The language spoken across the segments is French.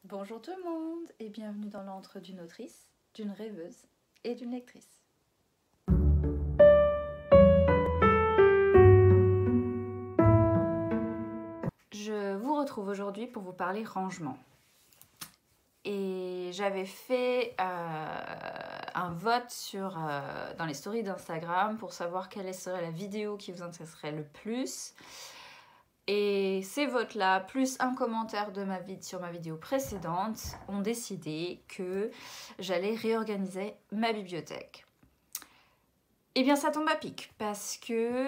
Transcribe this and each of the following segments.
Bonjour tout le monde et bienvenue dans l'antre d'une autrice, d'une rêveuse et d'une lectrice. Je vous retrouve aujourd'hui pour vous parler rangement. Et j'avais fait un vote dans les stories d'Instagram pour savoir quelle serait la vidéo qui vous intéresserait le plus. Et ces votes-là, plus un commentaire sur ma vidéo précédente, ont décidé que j'allais réorganiser ma bibliothèque. Eh bien, ça tombe à pic, parce que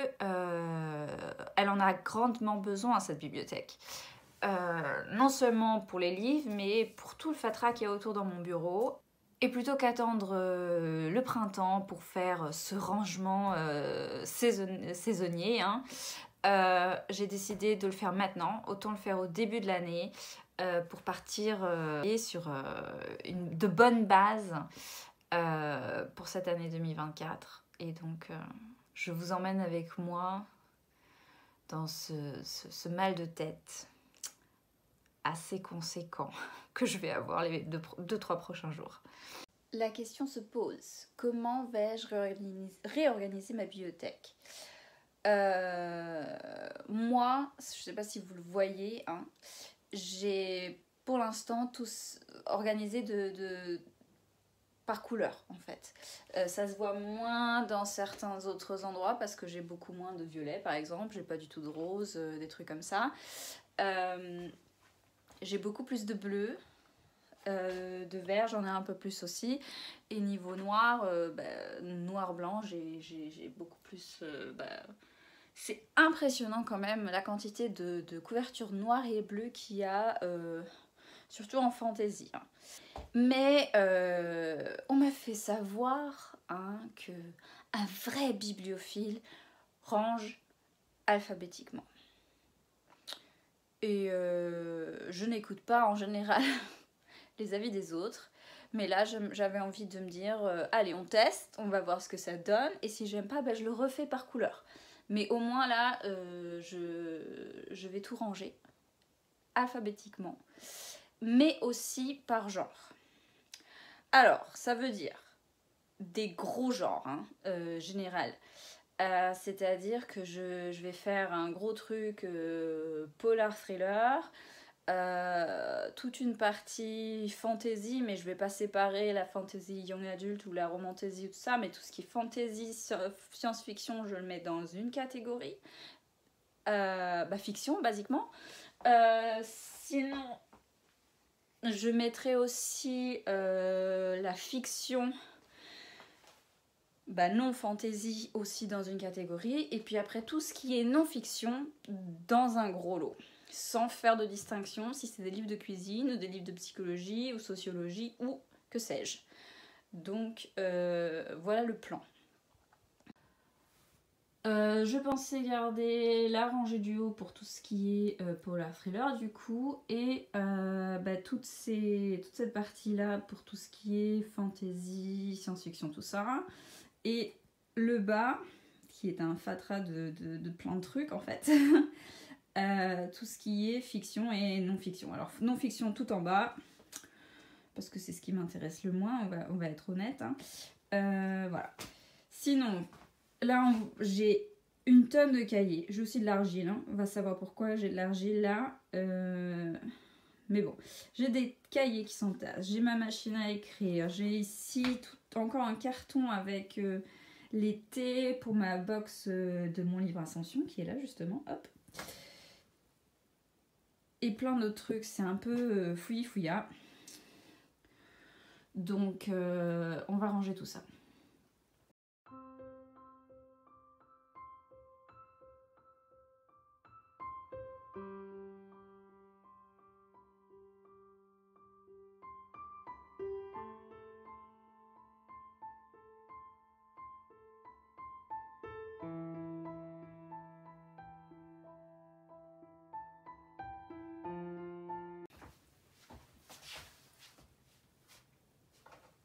elle en a grandement besoin, cette bibliothèque. Non seulement pour les livres, mais pour tout le fatras qu'il y a autour dans mon bureau. Et plutôt qu'attendre le printemps pour faire ce rangement saisonnier, j'ai décidé de le faire maintenant, autant le faire au début de l'année pour partir sur de bonnes bases pour cette année 2024. Et donc je vous emmène avec moi dans ce mal de tête assez conséquent que je vais avoir les 2-3 prochains jours. La question se pose, comment vais-je réorganiser ma bibliothèque ? Moi, je ne sais pas si vous le voyez, hein, j'ai pour l'instant tous organisé par couleur en fait. Ça se voit moins dans certains autres endroits parce que j'ai beaucoup moins de violet par exemple, j'ai pas du tout de rose, des trucs comme ça. J'ai beaucoup plus de bleu, de vert j'en ai un peu plus aussi. Et niveau noir, noir-blanc j'ai beaucoup plus... C'est impressionnant quand même la quantité de couvertures noires et bleues qu'il y a, surtout en fantasy. Mais on m'a fait savoir que un vrai bibliophile range alphabétiquement. Et je n'écoute pas en général les avis des autres. Mais là, j'avais envie de me dire, allez, on teste, on va voir ce que ça donne. Et si j'aime pas, je le refais par couleur. Mais au moins là, je vais tout ranger alphabétiquement, mais aussi par genre. Alors, ça veut dire des gros genres, général. C'est-à-dire que je vais faire un gros truc polar thriller, toute une partie fantasy, mais je vais pas séparer la fantasy young adulte ou la romantasy ou tout ça, mais tout ce qui est fantasy, science-fiction, je le mets dans une catégorie. Fiction, basiquement. Sinon, je mettrai aussi la fiction non fantasy aussi dans une catégorie. Et puis après, tout ce qui est non-fiction dans un gros lot. Sans faire de distinction si c'est des livres de cuisine ou des livres de psychologie ou sociologie ou que sais-je. Donc voilà le plan. Je pensais garder la rangée du haut pour tout ce qui est polar thriller du coup et toute cette partie là pour tout ce qui est fantasy, science-fiction, tout ça, et le bas qui est un fatras de plein de trucs en fait. Tout ce qui est fiction et non-fiction. Alors non-fiction tout en bas parce que c'est ce qui m'intéresse le moins, on va être honnête, voilà. Sinon là, j'ai une tonne de cahiers. J'ai aussi de l'argile. On va savoir pourquoi j'ai de l'argile là. Mais bon, j'ai des cahiers qui s'entassent. J'ai ma machine à écrire. J'ai ici encore un carton avec les thés pour ma box de mon livre Ascension qui est là justement. Hop. Et plein d'autres trucs. C'est un peu fouillis-fouilla. Donc, on va ranger tout ça.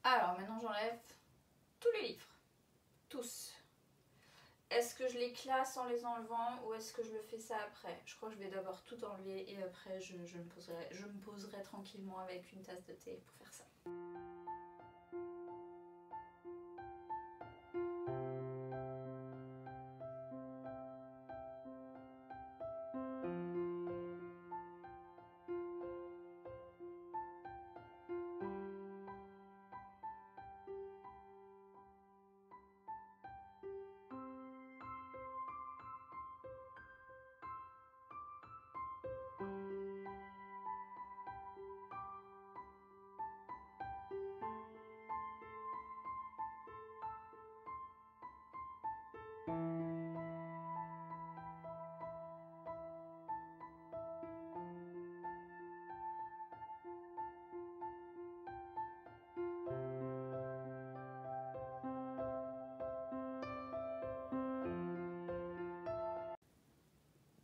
Alors maintenant j'enlève tous les livres, tous. est-ce que je les classe en les enlevant ou est-ce que je le fais ça après? Je crois que je vais d'abord tout enlever et après je me poserai tranquillement avec une tasse de thé pour faire ça.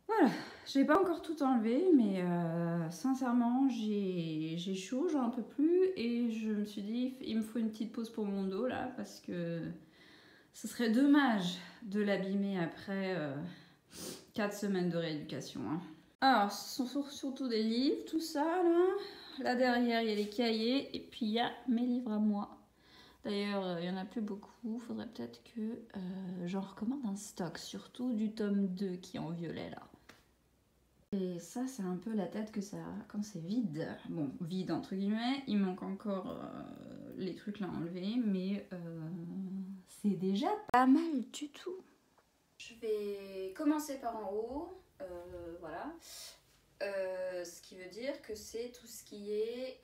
Voilà, j'ai pas encore tout enlevé, mais sincèrement, j'ai chaud, j'en peux plus. Et je me suis dit, il me faut une petite pause pour mon dos là, parce que ce serait dommage de l'abîmer après 4 semaines de rééducation. Hein. Alors, ce sont surtout des livres, tout ça là. Là derrière, il y a les cahiers, et puis il y a mes livres à moi. D'ailleurs, il n'y en a plus beaucoup, faudrait peut-être que j'en recommande un stock, surtout du tome 2 qui est en violet là. Et ça, c'est un peu la tête que ça a quand c'est vide. Bon, vide entre guillemets, il manque encore les trucs là à enlever, mais c'est déjà pas mal du tout. Je vais commencer par en haut, voilà. Ce qui veut dire que c'est tout ce qui est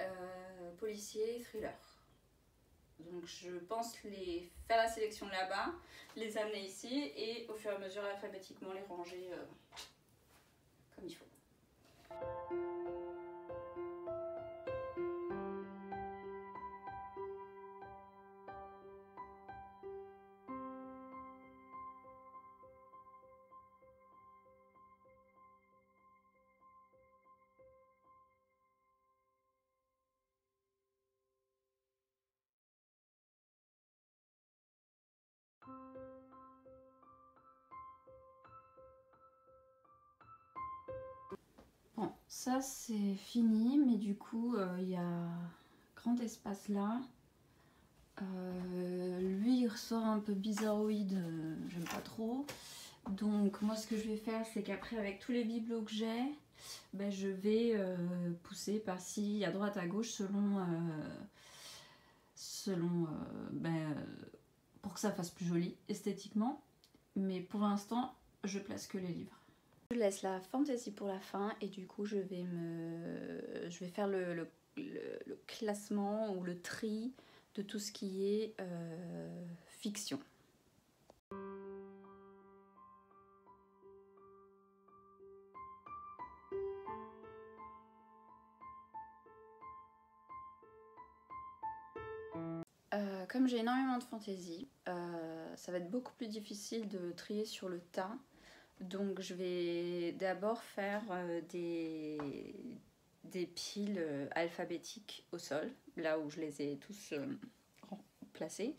policier, thriller. Donc je pense faire la sélection là-bas, les amener ici et au fur et à mesure alphabétiquement les ranger comme il faut. Bon, ça c'est fini, mais du coup, il y a grand espace là. Lui, il ressort un peu bizarroïde, j'aime pas trop. Donc moi, ce que je vais faire, c'est qu'après, avec tous les bibelots que j'ai, ben, je vais pousser par-ci, à droite, à gauche, pour que ça fasse plus joli esthétiquement. Mais pour l'instant, je place que les livres. Je laisse la fantaisie pour la fin et du coup je vais faire le classement ou le tri de tout ce qui est fiction. Comme j'ai énormément de fantaisie, ça va être beaucoup plus difficile de trier sur le tas. Donc je vais d'abord faire des piles alphabétiques au sol, là où je les ai tous placés.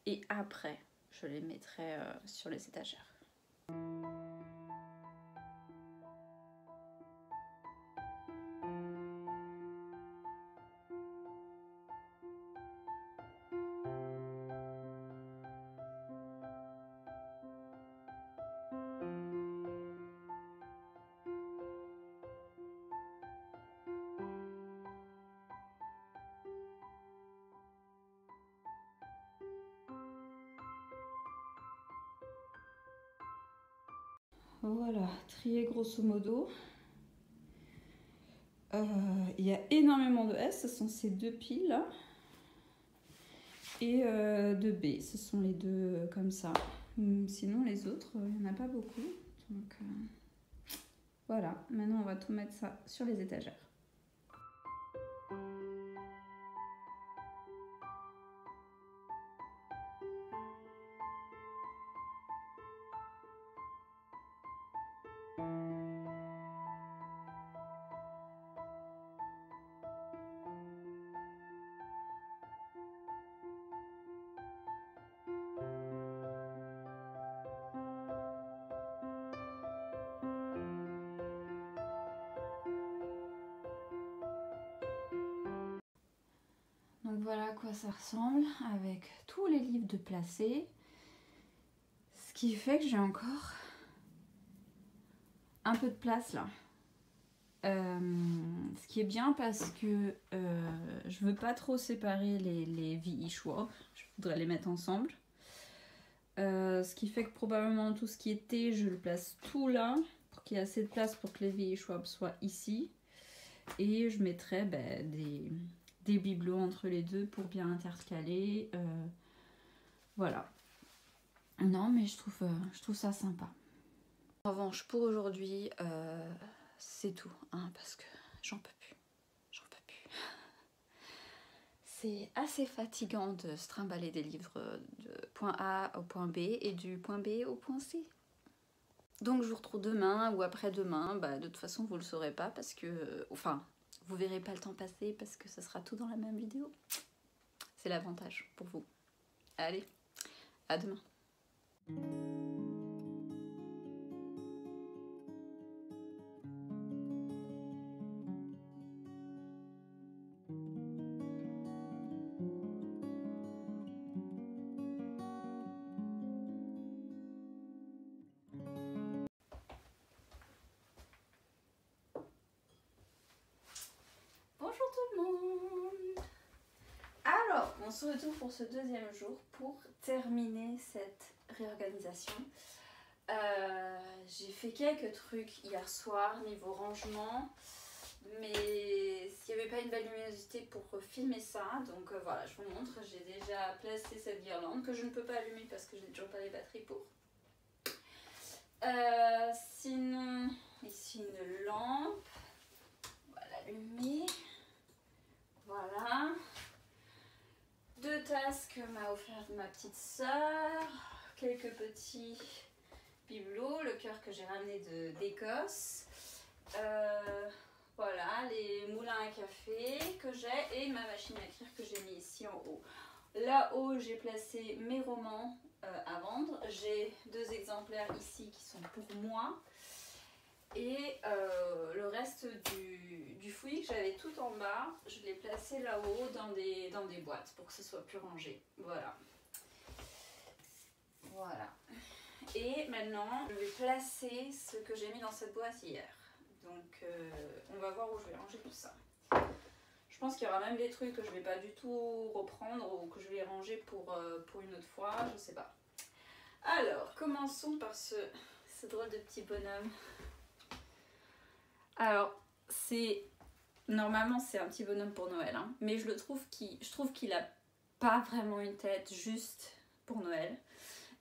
Et après, je les mettrai sur les étagères. Voilà, trié grosso modo. Il y a énormément de S, ce sont ces deux piles là. Et de B, ce sont les deux comme ça. Sinon les autres, il n'y en a pas beaucoup. Donc voilà, maintenant on va tout mettre ça sur les étagères. voilà à quoi ça ressemble avec tous les livres de placés. Ce qui fait que j'ai encore un peu de place là. Ce qui est bien parce que je veux pas trop séparer les VE Schwab. Je voudrais les mettre ensemble. Ce qui fait que probablement tout ce qui est thé, je le place tout là pour qu'il y ait assez de place pour que les VE Schwab soient ici. Et je mettrai des bibelots entre les deux pour bien intercaler. Voilà. Non, mais je trouve ça sympa. En revanche, pour aujourd'hui, c'est tout, hein, parce que j'en peux plus. J'en peux plus. C'est assez fatigant de se trimballer des livres du point A au point B et du point B au point C. Donc je vous retrouve demain ou après-demain. Bah, de toute façon, vous le saurez pas parce que... Enfin, vous verrez pas le temps passer parce que ça sera tout dans la même vidéo. C'est l'avantage pour vous. Allez, à demain. Bonjour tout le monde. Alors, on se retrouve pour ce deuxième jour pour terminer cette réorganisation. J'ai fait quelques trucs hier soir niveau rangement, mais il n'y avait pas une belle luminosité pour filmer ça, donc voilà, je vous montre. J'ai déjà placé cette guirlande que je ne peux pas allumer parce que je n'ai toujours pas les batteries pour. Sinon, ici une lampe, on va l'allumer. Voilà. 2 tasses que m'a offert ma petite soeur, quelques petits bibelots, le cœur que j'ai ramené d'Écosse, voilà, les moulins à café que j'ai et ma machine à écrire que j'ai mis ici en haut. Là-haut, j'ai placé mes romans à vendre. J'ai 2 exemplaires ici qui sont pour moi. Et le reste du fouillis que j'avais tout en bas, je l'ai placé là-haut dans des boîtes pour que ce soit plus rangé. Voilà. Voilà. Et maintenant, je vais placer ce que j'ai mis dans cette boîte hier. Donc, on va voir où je vais ranger tout ça. Je pense qu'il y aura même des trucs que je ne vais pas du tout reprendre ou que je vais ranger pour une autre fois, je sais pas. Alors, commençons par ce drôle de petit bonhomme. Alors, normalement c'est un petit bonhomme pour Noël, hein, mais je trouve qu'il a pas vraiment une tête juste pour Noël.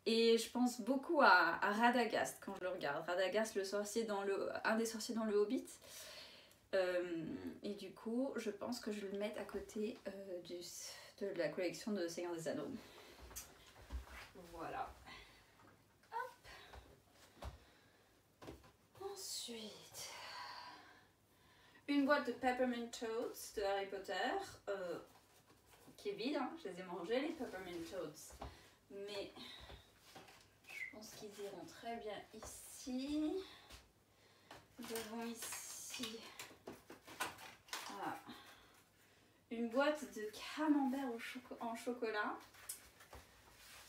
Et je pense beaucoup à Radagast quand je le regarde. Radagast, le sorcier un des sorciers dans le Hobbit. Et du coup, je pense que je vais le mettre à côté de la collection de Seigneur des Anneaux. Voilà. Hop. Ensuite, une boîte de Peppermint Toads de Harry Potter, qui est vide, hein. Je les ai mangés les Peppermint Toads, mais je pense qu'ils iront très bien ici. Nous avons ici une boîte de camembert en chocolat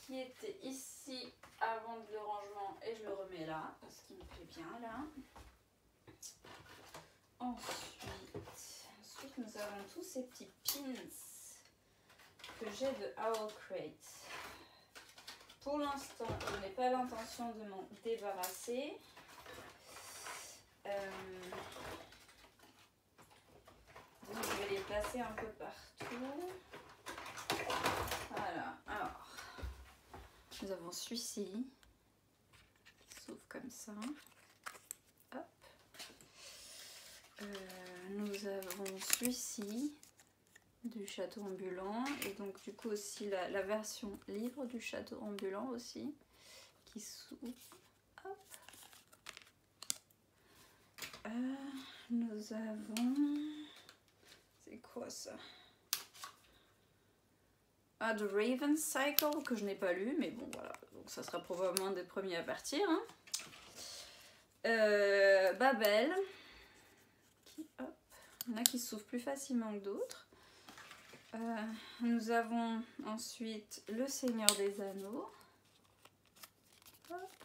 qui était ici avant le rangement et je le remets là parce qu'il me plaît bien là. Ensuite nous avons tous ces petits pins que j'ai de Owl Crate. Pour l'instant, je n'ai pas l'intention de m'en débarrasser. Donc je vais les placer un peu partout. Voilà, alors nous avons celui-ci qui s'ouvre comme ça. Hop. Nous avons celui-ci du château ambulant et donc du coup aussi la version livre du château ambulant aussi qui s'ouvre. Hop. Nous avons... C'est quoi ça? Ah, The Raven Cycle que je n'ai pas lu, mais bon voilà, donc ça sera probablement un des premiers à partir. Hein. Babel. Hop. Il y en a qui s'ouvrent plus facilement que d'autres. Nous avons ensuite le Seigneur des Anneaux. Hop.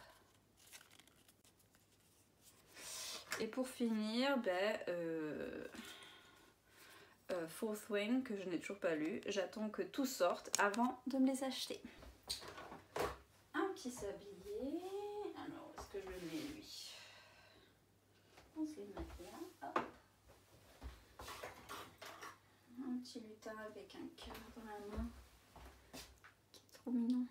Et pour finir, Fourth Wing, que je n'ai toujours pas lu. J'attends que tout sorte avant de me les acheter. Un petit sablier. Alors, est-ce que je le mets lui? On se les met là. Hop. Un petit lutin avec un cœur dans la main. Qui est trop mignon.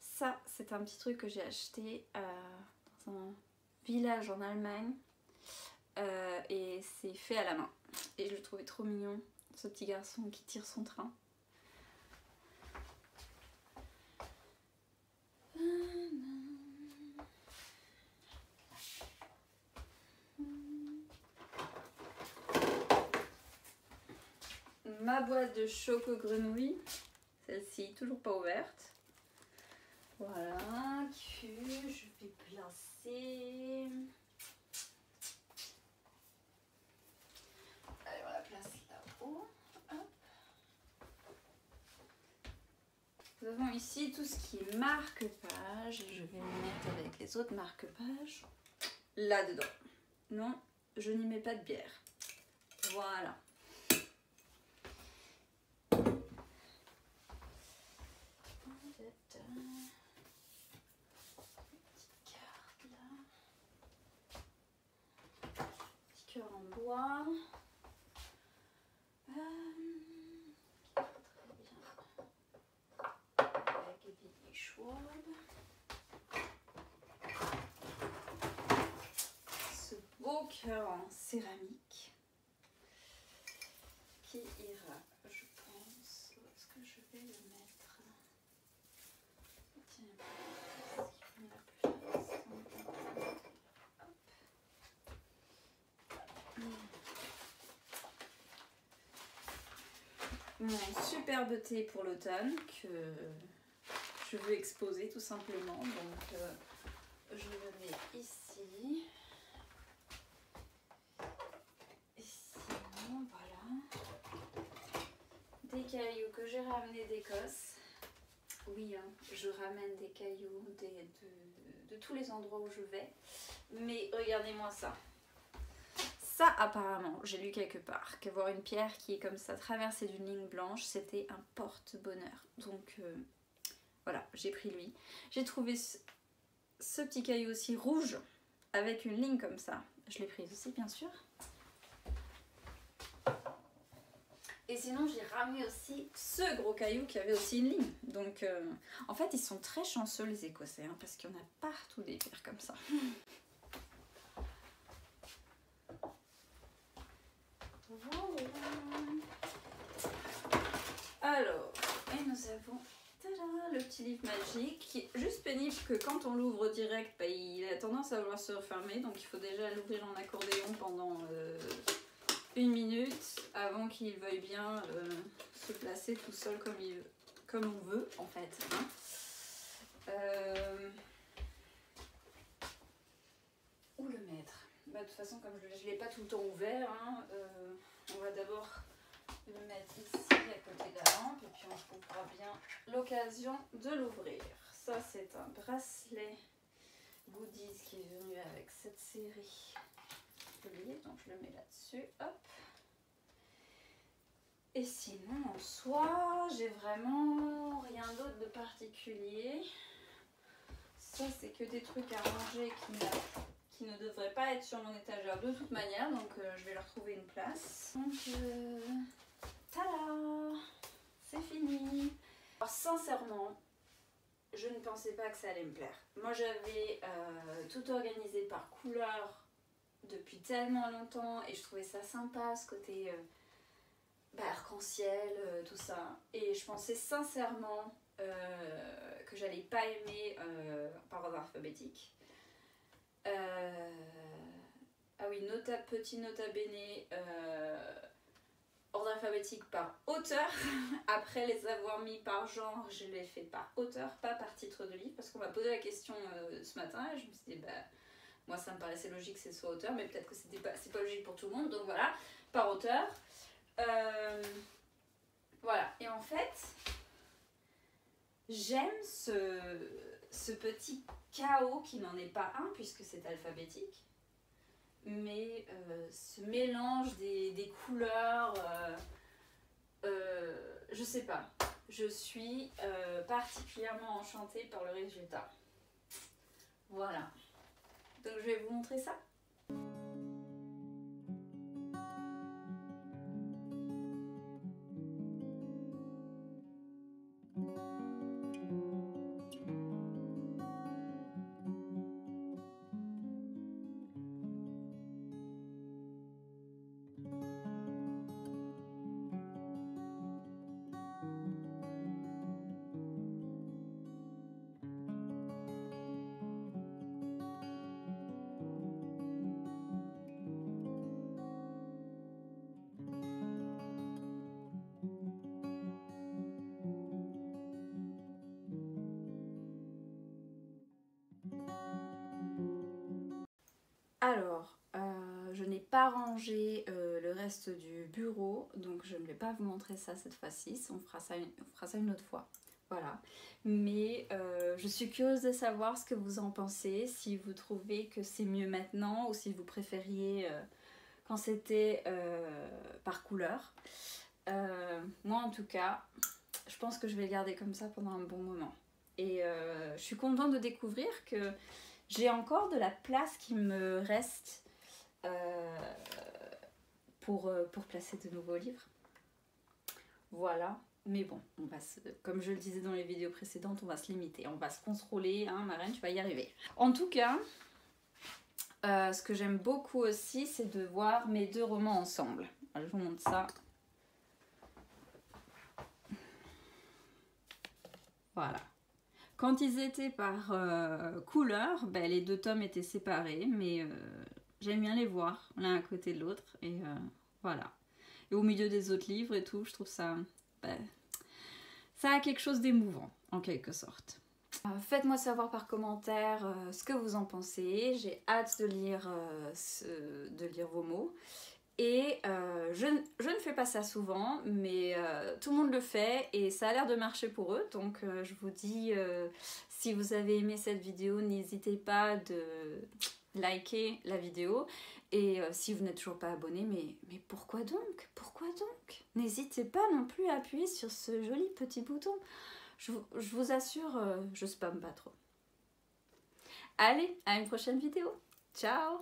Ça, c'est un petit truc que j'ai acheté dans un village en Allemagne et c'est fait à la main. Et je le trouvais trop mignon, ce petit garçon qui tire son train. Ma boîte de choco grenouille, celle-ci toujours pas ouverte. Voilà, que je vais placer. Allez, on la place là-haut. Nous avons ici tout ce qui est marque-page. Je vais le mettre avec les autres marque-pages là-dedans. Non, je n'y mets pas de bière. Voilà. En bois. Très bien. Avec Billy Schwab. Ce beau cœur en céramique qui ira, je pense. Où est-ce que je vais le mettre? Tiens, est-ce qu'il met la place? Mon superbe thé pour l'automne que je veux exposer tout simplement, donc je le mets ici. Et sinon, voilà, des cailloux que j'ai ramenés d'Écosse. Oui, hein, je ramène des cailloux de tous les endroits où je vais, mais regardez-moi ça. Ça, apparemment, j'ai lu quelque part qu'avoir une pierre qui est comme ça, traversée d'une ligne blanche, c'était un porte-bonheur. Donc, voilà, j'ai pris lui. J'ai trouvé ce petit caillou aussi rouge, avec une ligne comme ça. Je l'ai prise aussi, bien sûr. Et sinon, j'ai ramené aussi ce gros caillou qui avait aussi une ligne. Donc, en fait, ils sont très chanceux, les Écossais, hein, parce qu'il y en a partout des pierres comme ça. Voilà. Alors, et nous avons le petit livre magique qui est juste pénible que quand on l'ouvre direct, il a tendance à vouloir se refermer, donc il faut déjà l'ouvrir en accordéon pendant 1 minute avant qu'il veuille bien se placer tout seul comme on veut en fait. Hein. Où le mettre? De toute façon, comme je ne l'ai pas tout le temps ouvert, hein, on va d'abord le mettre ici à côté de la lampe et puis on trouvera bien l'occasion de l'ouvrir. Ça, c'est un bracelet goodies qui est venu avec cette série de livres, donc je le mets là-dessus. Hop. Et sinon, en soi, j'ai vraiment rien d'autre de particulier. Ça, c'est que des trucs à ranger qui ne devraient pas être sur mon étagère de toute manière, donc je vais leur trouver une place. Donc, tada, c'est fini. Alors, sincèrement, je ne pensais pas que ça allait me plaire. Moi, j'avais tout organisé par couleur depuis tellement longtemps et je trouvais ça sympa, ce côté arc-en-ciel, tout ça. Et je pensais sincèrement que j'allais pas aimer par ordre alphabétique. Ah oui, petit nota bene, ordre alphabétique par auteur. Après les avoir mis par genre, je les fais par auteur, pas par titre de livre, parce qu'on m'a posé la question ce matin et je me suis dit, bah, moi ça me paraissait logique que ce soit auteur, mais peut-être que c'est pas logique pour tout le monde, donc voilà, par auteur. Voilà, et en fait, j'aime ce petit chaos qui n'en est pas un, puisque c'est alphabétique, mais ce mélange des couleurs, je sais pas, je suis particulièrement enchantée par le résultat. Voilà, donc je vais vous montrer ça. Alors, je n'ai pas rangé le reste du bureau, donc je ne vais pas vous montrer ça cette fois-ci, on fera ça une autre fois. Voilà, mais je suis curieuse de savoir ce que vous en pensez, si vous trouvez que c'est mieux maintenant ou si vous préfériez quand c'était par couleur. Moi en tout cas, je pense que je vais le garder comme ça pendant un bon moment. Et je suis contente de découvrir que j'ai encore de la place qui me reste pour placer de nouveaux livres. Voilà, mais bon, comme je le disais dans les vidéos précédentes, on va se limiter, on va se contrôler, hein, ma reine, tu vas y arriver. En tout cas, ce que j'aime beaucoup aussi, c'est de voir mes deux romans ensemble. Alors, je vous montre ça. Voilà. Quand ils étaient par couleur, ben, les deux tomes étaient séparés, mais j'aime bien les voir l'un à côté de l'autre, et voilà. Et au milieu des autres livres et tout, je trouve ça, ben, ça a quelque chose d'émouvant, en quelque sorte. Faites-moi savoir par commentaire ce que vous en pensez, j'ai hâte de lire vos mots. Et je ne fais pas ça souvent, mais tout le monde le fait et ça a l'air de marcher pour eux. Donc je vous dis, si vous avez aimé cette vidéo, n'hésitez pas de liker la vidéo. Et si vous n'êtes toujours pas abonné, mais pourquoi donc? Pourquoi donc? N'hésitez pas non plus à appuyer sur ce joli petit bouton. Je vous assure, je spamme pas trop. Allez, à une prochaine vidéo. Ciao!